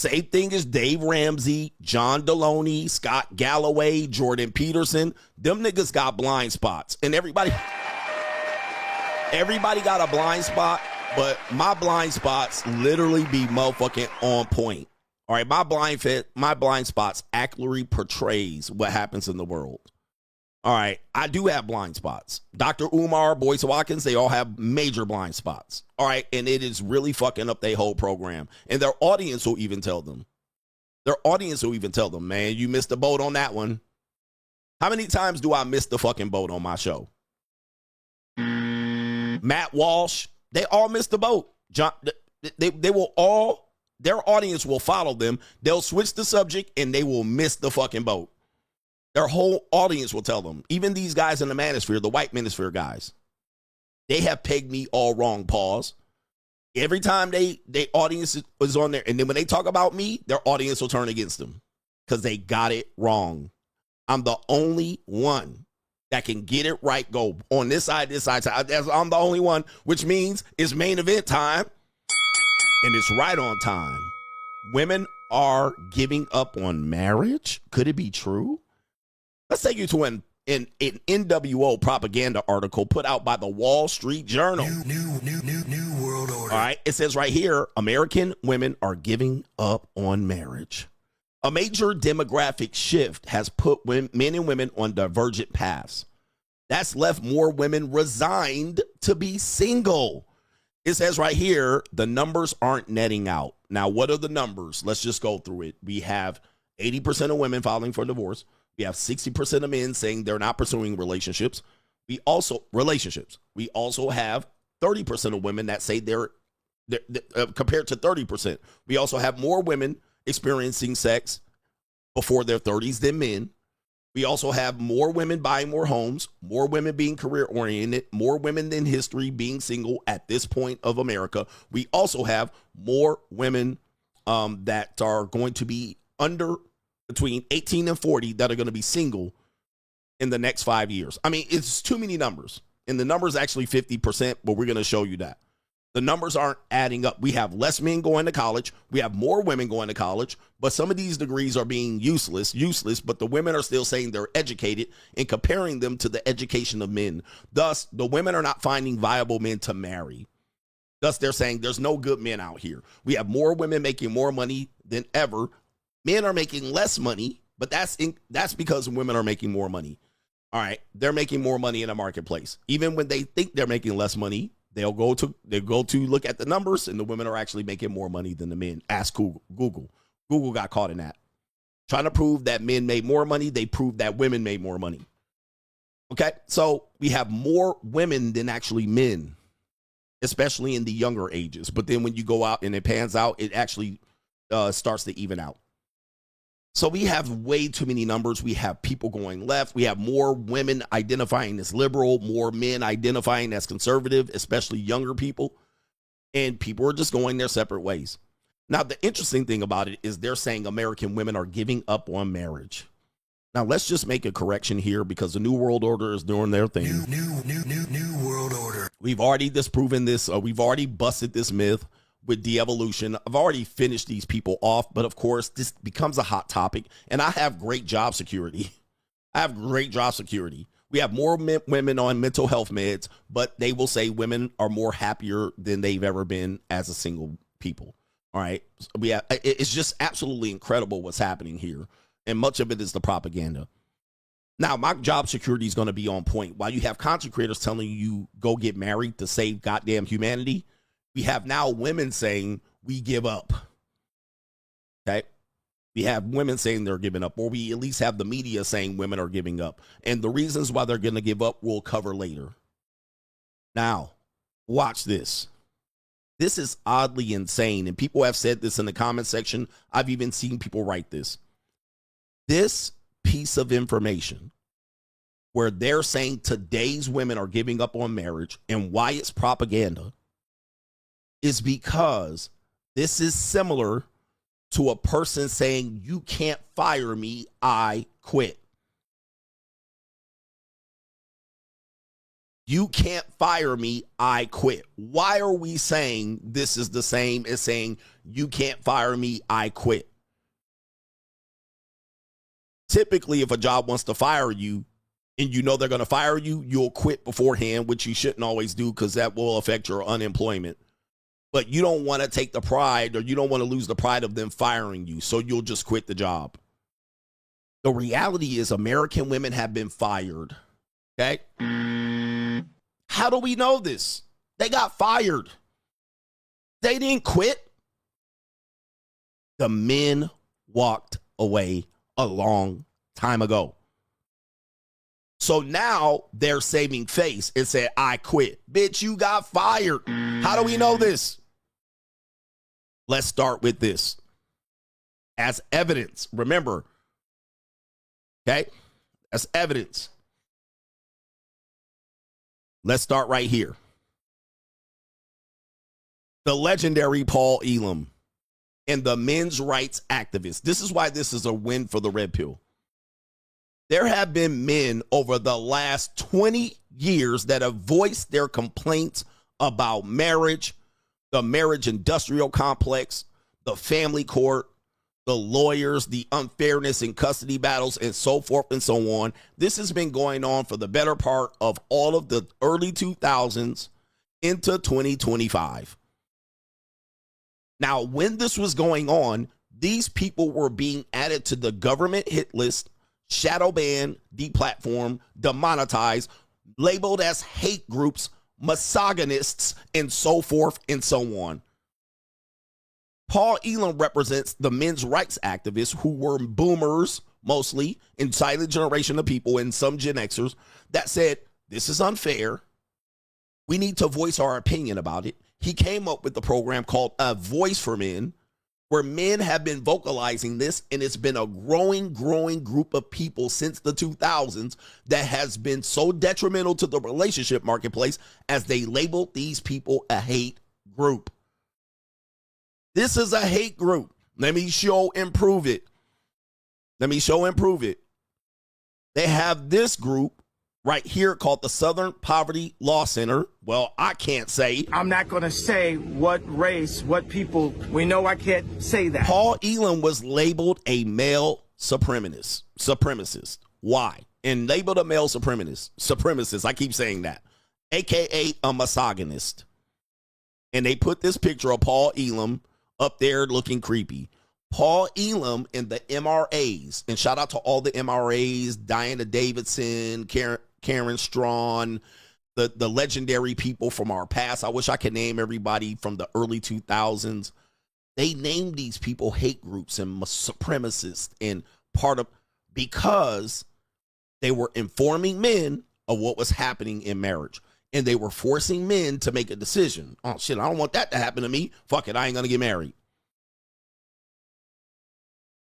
Same thing as Dave Ramsey, John Deloney, Scott Galloway, Jordan Peterson. Them niggas got blind spots. And everybody got a blind spot, but my blind spots literally be motherfucking on point. All right, my blind spots accurately portrays what happens in the world. All right, I do have blind spots. Dr. Umar, Boyce Watkins, they all have major blind spots. All right, and it is really fucking up their whole program. And their audience will even tell them. Man, you missed the boat on that one. How many times do I miss the fucking boat on my show? Matt Walsh, they all missed the boat. They will all, their audience will follow them. They'll switch the subject and they will miss the fucking boat. Their whole audience will tell them. Even these guys in the manosphere, the white manosphere guys, they have pegged me all wrong, pause. Every time they audience is on there, and then when they talk about me, their audience will turn against them because they got it wrong. I'm the only one that can get it right, go on this side. I'm the only one, which means it's main event time, and it's right on time. Women are giving up on marriage. Could it be true? Let's take you to an NWO propaganda article put out by the Wall Street Journal. New world order. All right, it says right here, American women are giving up on marriage. A major demographic shift has put men and women on divergent paths. That's left more women resigned to be single. It says right here, the numbers aren't netting out. Now, what are the numbers? Let's just go through it. We have 80% of women filing for divorce. We have 60% of men saying they're not pursuing relationships. We also have 30% of women that say they're compared to 30%. We also have more women experiencing sex before their 30s than men. We also have more women buying more homes, more women being career oriented, more women than history being single at this point of America. We also have more women that are going to be between 18 and 40 that are going to be single in the next 5 years. I mean, it's too many numbers. And the number is actually 50%, but we're going to show you that. The numbers aren't adding up. We have less men going to college. We have more women going to college, but some of these degrees are being useless, but the women are still saying they're educated and comparing them to the education of men. Thus, the women are not finding viable men to marry. Thus, they're saying there's no good men out here. We have more women making more money than ever. Men are making less money, but that's because women are making more money. All right, they're making more money in the marketplace. Even when they think they're making less money, they'll go to look at the numbers, and the women are actually making more money than the men. Ask Google. Google got caught in that. Trying to prove that men made more money, they proved that women made more money. Okay, so we have more women than actually men, especially in the younger ages. But then when you go out and it pans out, it actually starts to even out. So we have way too many numbers. We have people going left. We have more women identifying as liberal, more men identifying as conservative, especially younger people. And people are just going their separate ways. Now, the interesting thing about it is they're saying American women are giving up on marriage. Now, let's just make a correction here because the New World Order is doing their thing. New World Order. We've already disproven this. We've already busted this myth with de-evolution. I've already finished these people off, but of course, this becomes a hot topic, and I have great job security. We have more women on mental health meds, but they will say women are more happier than they've ever been as a single people. All right. It's just absolutely incredible what's happening here, and much of it is the propaganda. Now, my job security is going to be on point. While you have content creators telling you go get married to save goddamn humanity, we have now women saying we give up. Okay. We have women saying they're giving up, or we at least have the media saying women are giving up. And the reasons why they're going to give up we'll cover later. Now, watch this. This is oddly insane. And people have said this in the comment section. I've even seen people write this. This piece of information where they're saying today's women are giving up on marriage and why it's propaganda is because this is similar to a person saying, you can't fire me, I quit. You can't fire me, I quit. Why are we saying this is the same as saying you can't fire me, I quit? Typically, if a job wants to fire you and you know they're going to fire you, you'll quit beforehand, which you shouldn't always do because that will affect your unemployment. But you don't want to take the pride, or you don't want to lose the pride of them firing you, so you'll just quit the job. The reality is American women have been fired, okay? How do we know this? They got fired. They didn't quit. The men walked away a long time ago. So now they're saving face and said, I quit. Bitch, you got fired. How do we know this? Let's start with this. As evidence, remember, okay? As evidence. Let's start right here. The legendary Paul Elam and the men's rights activists. This is why this is a win for the Red Pill. There have been men over the last 20 years that have voiced their complaints about marriage, the marriage industrial complex, the family court, the lawyers, the unfairness in custody battles, and so forth and so on. This has been going on for the better part of all of the early 2000s into 2025. Now, when this was going on, these people were being added to the government hit list, shadow banned, deplatformed, demonetized, labeled as hate groups, misogynists, and so forth and so on. Paul Elam represents the men's rights activists who were boomers, mostly, and silent generation of people and some Gen Xers that said, this is unfair. We need to voice our opinion about it. He came up with the program called A Voice for Men, where men have been vocalizing this, and it's been a growing group of people since the 2000s that has been so detrimental to the relationship marketplace as they labeled these people a hate group. This is a hate group. Let me show and prove it. They have this group right here called the Southern Poverty Law Center. Well, I can't say. I'm not going to say what race, what people. We know I can't say that. Paul Elam was labeled a male supremacist. Why? And labeled a male supremacist. I keep saying that. AKA a misogynist. And they put this picture of Paul Elam up there looking creepy. Paul Elam and the MRAs, and shout out to all the MRAs, Diana Davidson, Karen Strawn, the legendary people from our past. I wish I could name everybody from the early 2000s. They named these people hate groups and supremacists and because they were informing men of what was happening in marriage. And they were forcing men to make a decision. Oh, shit, I don't want that to happen to me. Fuck it, I ain't going to get married.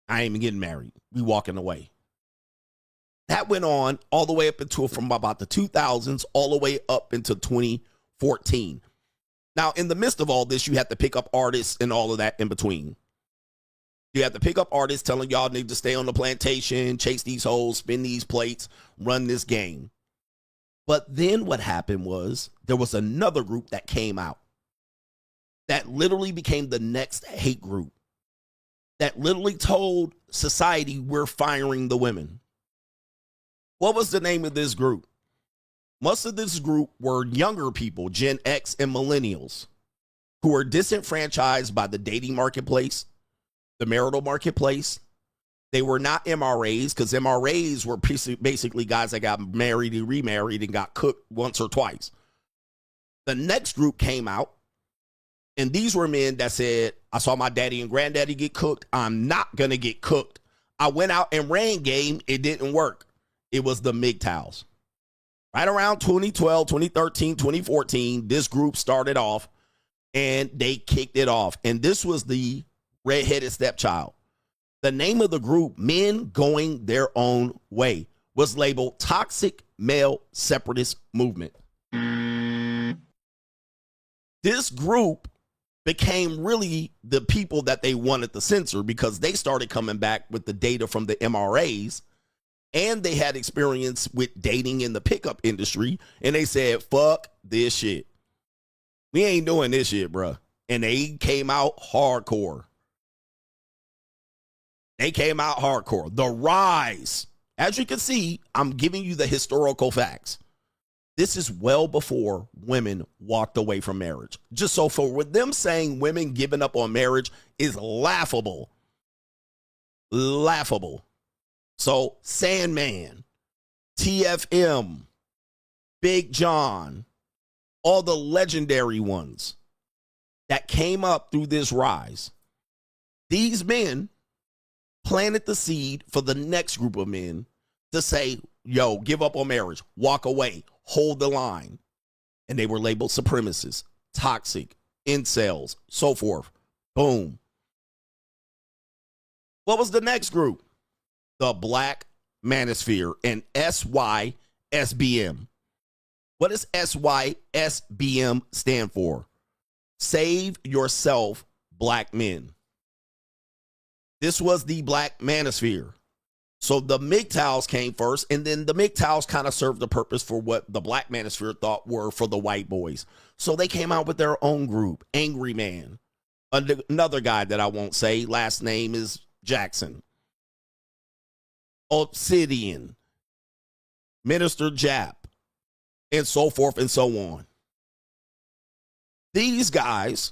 I ain't even getting married. We walking away. That went on all the way up until from about the 2000s, all the way up into 2014. Now, in the midst of all this, you have to pick up artists and all of that in between. You have to pick up artists telling y'all need to stay on the plantation, chase these hoes, spin these plates, run this game. But then what happened was there was another group that came out that literally became the next hate group that literally told society we're firing the women. What was the name of this group? Most of this group were younger people, Gen X and millennials, who were disenfranchised by the dating marketplace, the marital marketplace. They were not MRAs, because MRAs were basically guys that got married and remarried and got cooked once or twice. The next group came out, and these were men that said, I saw my daddy and granddaddy get cooked. I'm not going to get cooked. I went out and ran game. It didn't work. It was the MGTOWs. Right around 2012, 2013, 2014, this group started off, and they kicked it off. And this was the redheaded stepchild. The name of the group, Men Going Their Own Way, was labeled Toxic Male Separatist Movement. This group became really the people that they wanted to censor, because they started coming back with the data from the MRAs, and they had experience with dating in the pickup industry, and they said, fuck this shit. We ain't doing this shit, bruh. And they came out hardcore. They came out hardcore. The rise. As you can see, I'm giving you the historical facts. This is well before women walked away from marriage. Just so for with them saying women giving up on marriage is laughable. Laughable. So Sandman, TFM, Big John, all the legendary ones that came up through this rise. These men planted the seed for the next group of men to say, yo, give up on marriage, walk away, hold the line. And they were labeled supremacists, toxic, incels, so forth. Boom. What was the next group? The Black Manosphere and SYSBM. What does SYSBM stand for? Save Yourself, Black Men. This was the Black Manosphere. So the MGTOWs came first, and then the MGTOWs kind of served the purpose for what the Black Manosphere thought were for the white boys. So they came out with their own group, Angry Man. Another guy that I won't say, last name is Jackson. Obsidian, Minister Jap, and so forth and so on. These guys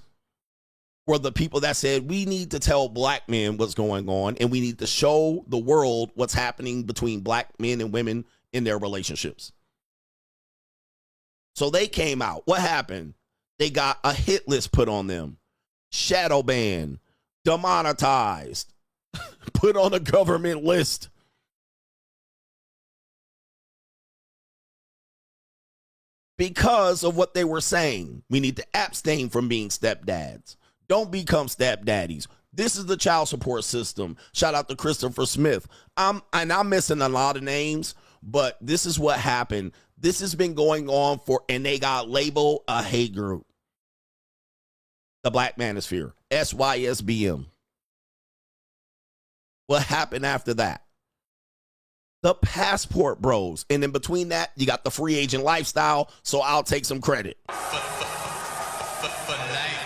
were the people that said, we need to tell black men what's going on, and we need to show the world what's happening between black men and women in their relationships. So they came out. What happened? They got a hit list put on them. Shadow banned, demonetized, put on a government list. Because of what they were saying. We need to abstain from being stepdads. Don't become stepdaddies. This is the child support system. Shout out to Christopher Smith. I'm missing a lot of names, but this is what happened. This has been going on and they got labeled a hate group. The Black Manosphere, SYSBM. What happened after that? The Passport Bros. And in between that, you got the free agent lifestyle, so I'll take some credit.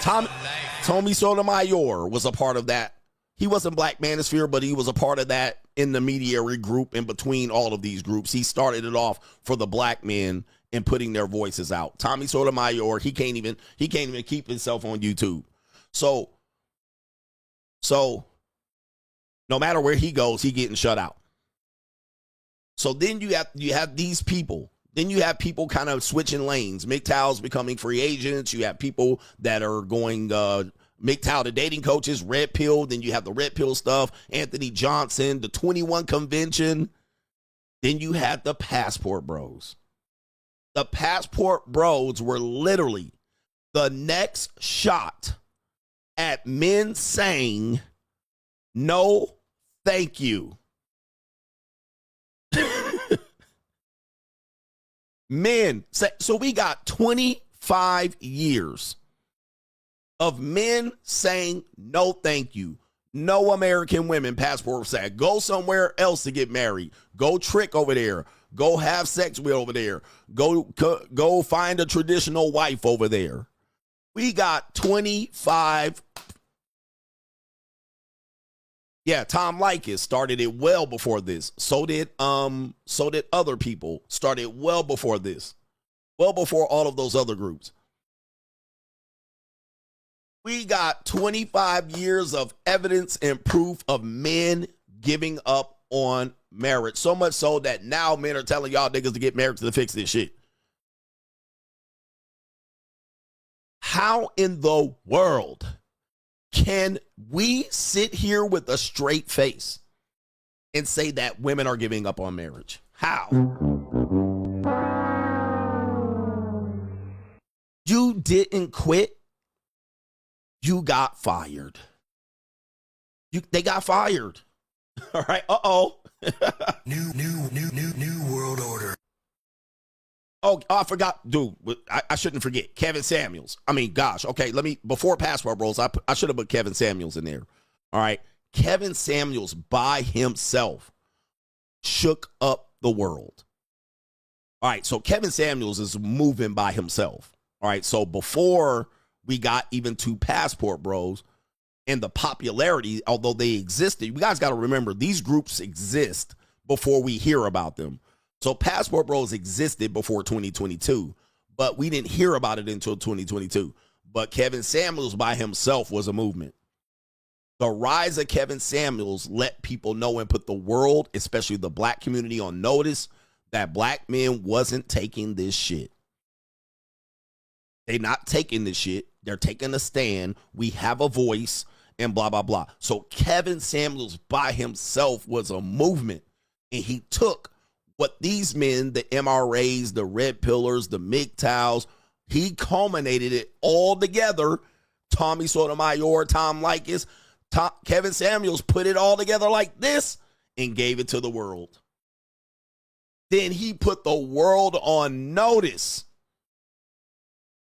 Tommy Sotomayor was a part of that. He wasn't Black Manosphere, but he was a part of that intermediary group in between all of these groups. He started it off for the black men and putting their voices out. Tommy Sotomayor, he can't even keep himself on YouTube. So no matter where he goes, he getting shut out. So then you have these people. Then you have people kind of switching lanes. MGTOWs becoming free agents. You have people that are going MGTOW to dating coaches, Red Pill. Then you have the Red Pill stuff. Anthony Johnson, the 21 Convention. Then you had the Passport Bros. The Passport Bros were literally the next shot at men saying, no, thank you. Men, so we got 25 years of men saying no thank you. No American women passport said go somewhere else to get married. Go trick over there. Go have sex with over there. Go find a traditional wife over there. We got 25. Yeah, Tom Leykis started it well before this. So did other people. Started well before this. Well before all of those other groups. We got 25 years of evidence and proof of men giving up on marriage. So much so that now men are telling y'all niggas to get married to fix this shit. How in the world can we sit here with a straight face and say that women are giving up on marriage? How? You didn't quit. You got fired. They got fired. All right. Uh-oh. New world order. Oh, I forgot, dude. I shouldn't forget Kevin Samuels. I mean, gosh. Okay, before Passport Bros, I should have put Kevin Samuels in there. All right. Kevin Samuels by himself shook up the world. All right, so Kevin Samuels is moving by himself. All right, so before we got even to Passport Bros and the popularity, although they existed, you guys got to remember, these groups exist before we hear about them. So Passport Bros existed before 2022, but we didn't hear about it until 2022. But Kevin Samuels by himself was a movement. The rise of Kevin Samuels let people know and put the world, especially the black community, on notice that black men wasn't taking this shit. They're not taking this shit. They're taking a stand. We have a voice and blah, blah, blah. So Kevin Samuels by himself was a movement. And he took what these men, the MRAs, the Red Pillars, the MGTOWs, he culminated it all together. Tommy Sotomayor, Tom Leykis, Kevin Samuels put it all together like this and gave it to the world. Then he put the world on notice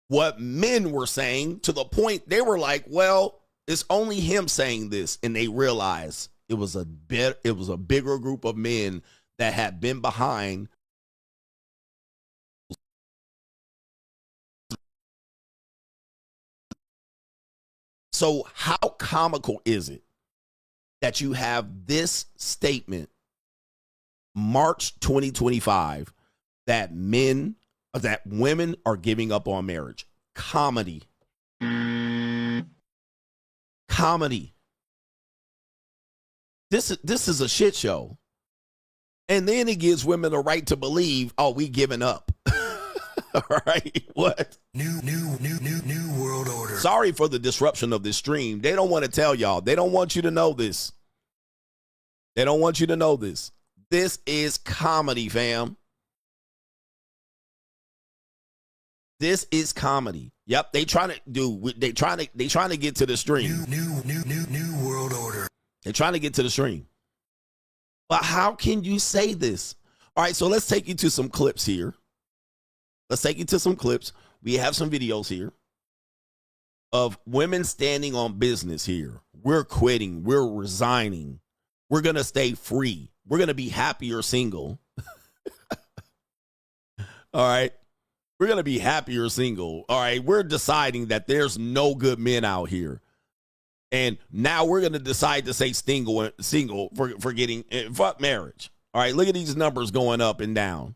what men were saying, to the point they were like, well, it's only him saying this. And they realized it was a bigger group of men that had been behind. So how comical is it that you have this statement, March 2025, that women are giving up on marriage? Comedy. This is a shit show. And then it gives women the right to believe, oh, we giving up. All right, what? New world order. Sorry for the disruption of this stream. They don't want to tell y'all. They don't want you to know this. They don't want you to know this. This is comedy, fam. This is comedy. Yep, they trying to get to the stream. New world order. They're trying to get to the stream. But how can you say this? All right, so let's take you to some clips here. Let's take you to some clips. We have some videos here of women standing on business here. We're quitting. We're resigning. We're going to stay free. We're going to be happier single. All right. We're going to be happier single. All right. We're deciding that there's no good men out here. And now we're going to decide to say single for getting fuck marriage. All right. Look at these numbers going up and down.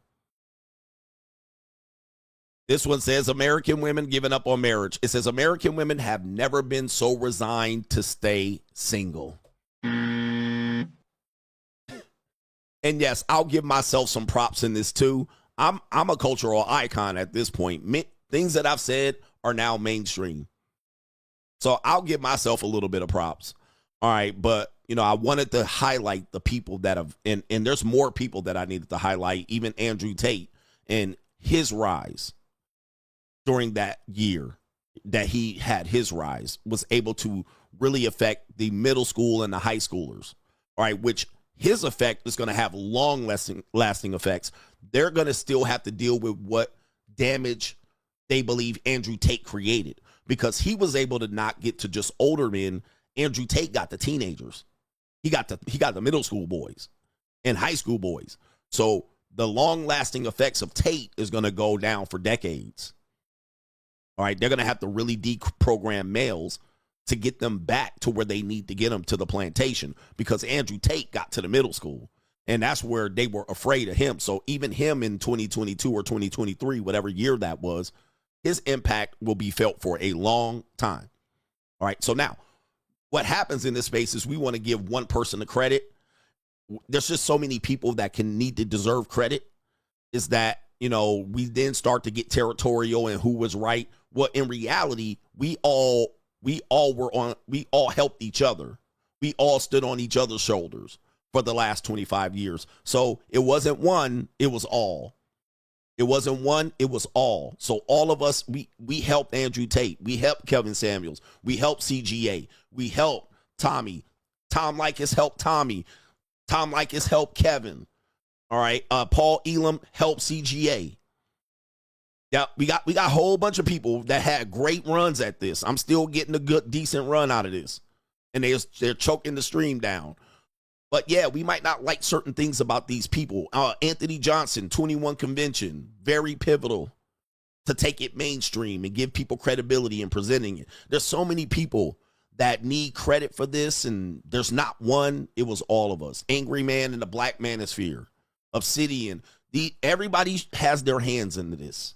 This one says American women giving up on marriage. It says American women have never been so resigned to stay single. And yes, I'll give myself some props in this too. I'm a cultural icon at this point. Things that I've said are now mainstream. So I'll give myself a little bit of props. All right, but I wanted to highlight the people that have, and there's more people that I needed to highlight, even Andrew Tate and his rise. During that year that he had his rise, was able to really affect the middle school and the high schoolers. All right, which his effect is going to have long lasting effects. They're going to still have to deal with what damage they believe Andrew Tate created, because he was able to not get to just older men. Andrew Tate got the teenagers. He got the middle school boys and high school boys. So the long lasting effects of Tate is going to go down for decades. All right, they're going to have to really deprogram males to get them back to where they need to get them, to the plantation, because Andrew Tate got to the middle school, and that's where they were afraid of him. So even him in 2022 or 2023, whatever year that was, his impact will be felt for a long time. All right, so now what happens in this space is we want to give one person the credit. There's just so many people that can need to deserve credit, is that we then start to get territorial and who was right. Well, in reality, we all helped each other. We all stood on each other's shoulders for the last 25 years. So it wasn't one, it was all. It wasn't one, it was all. So all of us, we helped Andrew Tate. We helped Kevin Samuels. We helped CGA. We helped Tommy. Tom Leykis helped Tommy. Tom Leykis helped Kevin. All right. Paul Elam helped CGA. Yeah, we got a whole bunch of people that had great runs at this. I'm still getting a good, decent run out of this. And they're choking the stream down. But yeah, we might not like certain things about these people. Anthony Johnson, 21 Convention, very pivotal to take it mainstream and give people credibility in presenting it. There's so many people that need credit for this, and there's not one. It was all of us. Angry Man in the Black Manosphere, Obsidian. Everybody has their hands into this.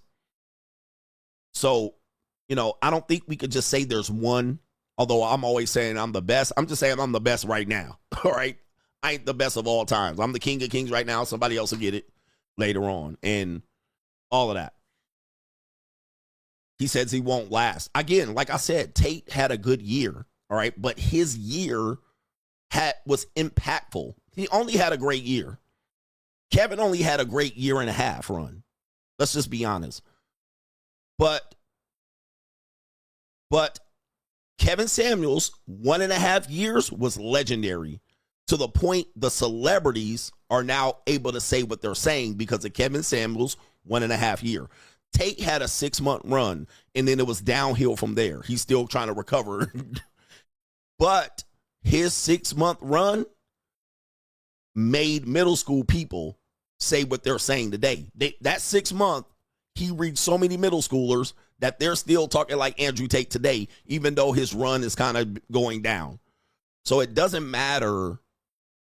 So, I don't think we could just say there's one, although I'm always saying I'm the best. I'm just saying I'm the best right now, all right? I ain't the best of all times. I'm the king of kings right now. Somebody else will get it later on, and all of that. He says he won't last. Again, like I said, Tate had a good year, all right? But his year was impactful. He only had a great year. Kevin only had a great year and a half run. Let's just be honest. But Kevin Samuels, 1.5 years was legendary, to the point the celebrities are now able to say what they're saying because of Kevin Samuels' 1.5 year. Tate had a 6-month run, and then it was downhill from there. He's still trying to recover. But his 6-month run made middle school people say what they're saying today. That 6 month, he reached so many middle schoolers that they're still talking like Andrew Tate today, even though his run is kind of going down. So it doesn't matter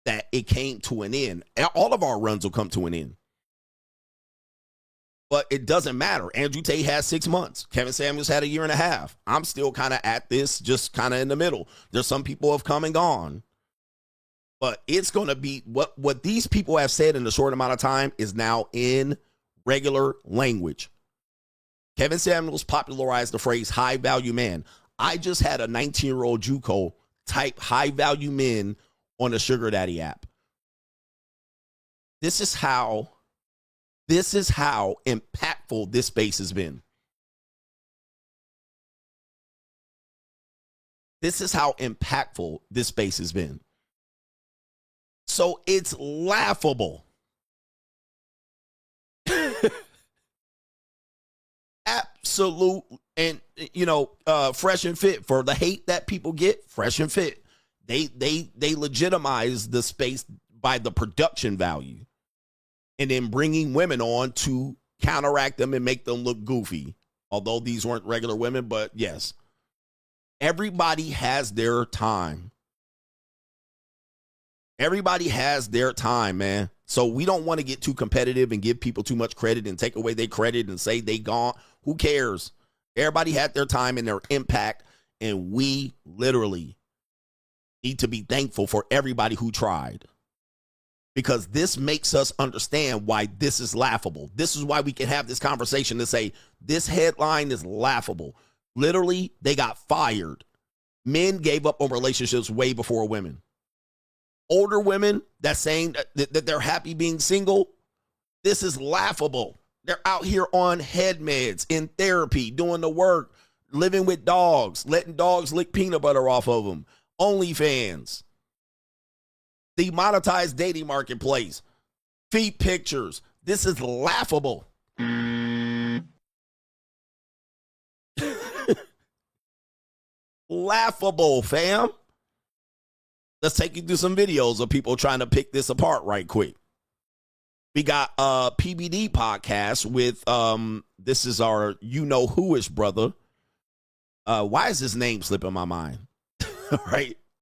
that it came to an end. All of our runs will come to an end. But it doesn't matter. Andrew Tate had 6 months. Kevin Samuels had a year and a half. I'm still kind of at this, just kind of in the middle. There's some people have come and gone. But it's going to be what these people have said in a short amount of time is now in regular language. Kevin Samuels popularized the phrase high value man. I just had a 19-year-old JUCO type high value men on the Sugar Daddy app. This is how impactful this space has been. This is how impactful this space has been. So it's laughable. Absolute. And, Fresh and Fit, for the hate that people get, Fresh and Fit, they legitimize the space by the production value and then bringing women on to counteract them and make them look goofy. Although these weren't regular women, but yes, everybody has their time. Everybody has their time, man. So we don't want to get too competitive and give people too much credit and take away their credit and say they gone. Who cares? Everybody had their time and their impact, and we literally need to be thankful for everybody who tried, because this makes us understand why this is laughable. This is why we can have this conversation to say this headline is laughable. Literally, they got fired. Men gave up on relationships way before women. Older women that's saying that they're happy being single, this is laughable. They're out here on head meds, in therapy, doing the work, living with dogs, letting dogs lick peanut butter off of them, OnlyFans, the monetized dating marketplace, feet pictures. This is laughable. Laughable, fam. Let's take you through some videos of people trying to pick this apart right quick. We got a PBD podcast with, this is our you-know-who-ish brother. Why is his name slipping my mind? Right?